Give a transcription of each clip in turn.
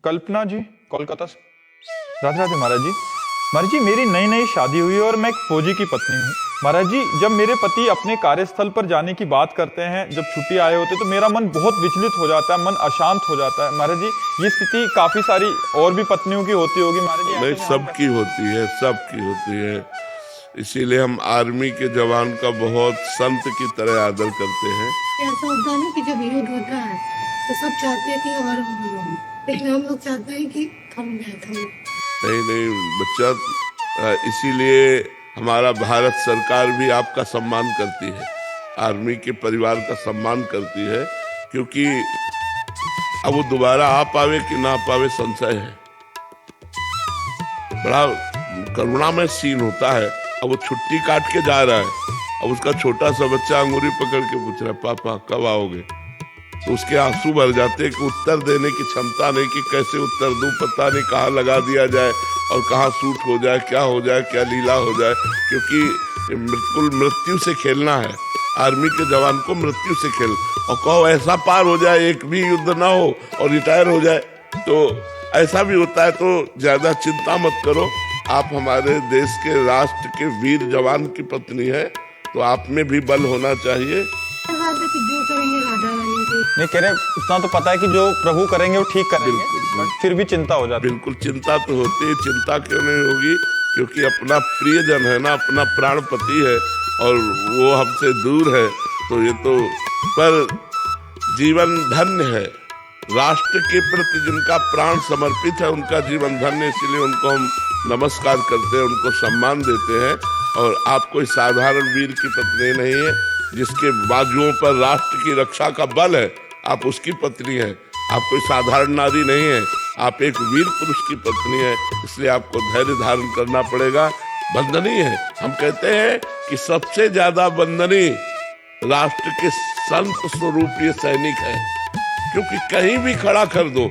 कल्पना जी, कोलकाता से। राधे राधे महाराज जी। महाराज जी, मेरी नई नई शादी हुई है और मैं एक फौजी की पत्नी हूँ। महाराज जी, जब मेरे पति अपने कार्यस्थल पर जाने की बात करते हैं, जब छुट्टी आए होते, तो मेरा मन बहुत विचलित हो जाता है, मन अशांत हो जाता है। महाराज जी, ये स्थिति काफी सारी और भी पत्नियों की होती होगी महाराज जी। नहीं, सबकी होती है, सबकी होती है। इसीलिए हम आर्मी के जवान का बहुत संत की तरह आदर करते हैं। ऐसा होता है ना कि जब युद्ध होता है तो सब चाहते हैं कि और लेकिन हम लोग चाहते हैं कि थम जाए। नहीं नहीं बच्चा, इसीलिए हमारा भारत सरकार भी आपका सम्मान करती है, आर्मी के परिवार का सम्मान करती है, क्योंकि अब वो दोबारा आ पावे कि ना पावे संशय है। बड़ा करुणामय सीन होता है। अब वो छुट्टी काट के जा रहा है, अब उसका छोटा सा बच्चा अंगूरी पकड़ के पूछ रहा है, पापा कब आओगे? तो उसके आंसू भर जाते हैं कि उत्तर देने की क्षमता नहीं, कि कैसे उत्तर दूं, पता नहीं कहाँ लगा दिया जाए और कहाँ सूट हो जाए, क्या हो जाए, क्या लीला हो जाए, क्योंकि बिल्कुल मृत्यु से खेलना है। आर्मी के जवान को मृत्यु से खेल, और कहो ऐसा पार हो जाए, एक भी युद्ध ना हो और रिटायर हो जाए, तो ऐसा भी होता है। तो ज्यादा चिंता मत करो, आप हमारे देश के राष्ट्र के वीर जवान की पत्नी है, तो आप में भी बल होना चाहिए। जो करेंगे राधा रानी की। नहीं कह रहे, इतना तो पता है कि जो प्रभु करेंगे वो ठीक करेंगे। बिल्कुल, बट फिर भी चिंता हो जाती है। बिल्कुल चिंता तो होती है। चिंता क्यों नहीं होगी, क्योंकि अपना प्रियजन है ना, अपना प्राणपति है और वो हमसे दूर है, तो ये तो। पर जीवन धन्य है, राष्ट्र के प्रति जिनका प्राण समर्पित है उनका जीवन धन्य, इसलिए उनको हम नमस्कार करते हैं, उनको सम्मान देते हैं। और आप कोई साधारण वीर की पत्नी नहीं है, जिसके बाजुओं पर राष्ट्र की रक्षा का बल है, आप उसकी पत्नी हैं। आप कोई साधारण नारी नहीं है, आप एक वीर पुरुष की पत्नी है, इसलिए आपको धैर्य धारण करना पड़ेगा। बंदनीय है, हम कहते हैं कि सबसे ज्यादा बंदनीय राष्ट्र के संत स्वरूप ये सैनिक है, क्योंकि कहीं भी खड़ा कर दो,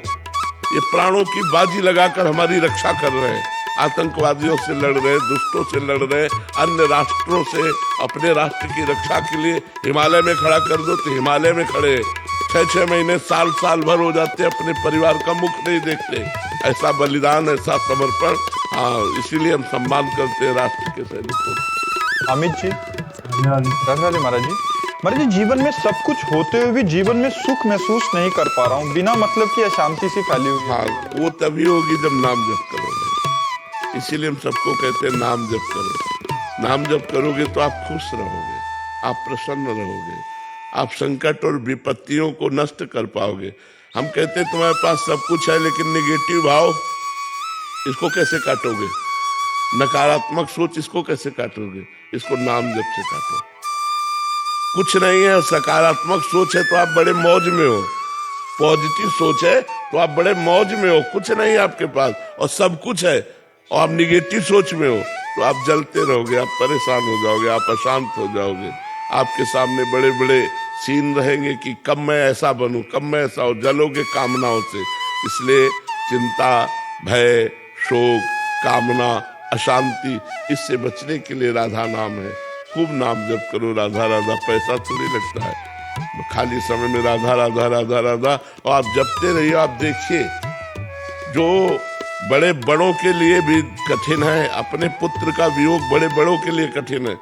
ये प्राणों की बाजी लगाकर हमारी रक्षा कर रहे हैं। आतंकवादियों से लड़ रहे, दुष्टों से लड़ रहे, अन्य राष्ट्रों से अपने राष्ट्र की रक्षा के लिए हिमालय में खड़ा कर दो तो हिमालय में खड़े, 6-6 महीने साल भर हो जाते, अपने परिवार का मुख नहीं देखते। ऐसा बलिदान, ऐसा समर्पण, हाँ, इसीलिए हम सम्मान करते हैं राष्ट्र के सैनिकों। अमित जी, राधे राधे महाराज जी। महाराज जी, जीवन में सब कुछ होते हुए भी जीवन में सुख महसूस नहीं कर पा रहा हूँ, बिना मतलब की अशांति सी फैली हुई। हाँ, वो तभी होगी जब नाम जप करोगे। इसीलिए हम सबको कहते हैं नाम जप करो। नाम जप करोगे तो आप खुश रहोगे, आप प्रसन्न रहोगे, आप संकट और विपत्तियों को नष्ट कर पाओगे। हम कहते हैं तुम्हारे पास सब कुछ है, लेकिन नेगेटिव भाव, इसको कैसे काटोगे? नकारात्मक सोच, इसको कैसे काटोगे? इसको नाम जप से काटो। कुछ नहीं है, सकारात्मक सोच है तो आप बड़े मौज में हो, पॉजिटिव सोच है तो आप बड़े मौज में हो। कुछ नहीं है आपके पास और सब कुछ है, और आप निगेटिव सोच में हो तो आप जलते रहोगे, आप परेशान हो जाओगे, आप अशांत हो जाओगे। आपके सामने बड़े बड़े सीन रहेंगे कि कब मैं ऐसा बनूं, कब मैं ऐसा हो, जलोगे कामनाओं से। इसलिए चिंता, भय, शोक, कामना, अशांति, इससे बचने के लिए राधा नाम है। खूब नाम जप करो, राधा राधा। पैसा थोड़ी लगता है, खाली समय में राधा राधा राधा राधा, और आप जपते रहिए। आप देखिए, जो बड़े बड़ों के लिए भी कठिन है, अपने पुत्र का वियोग बड़े बड़ों के लिए कठिन है।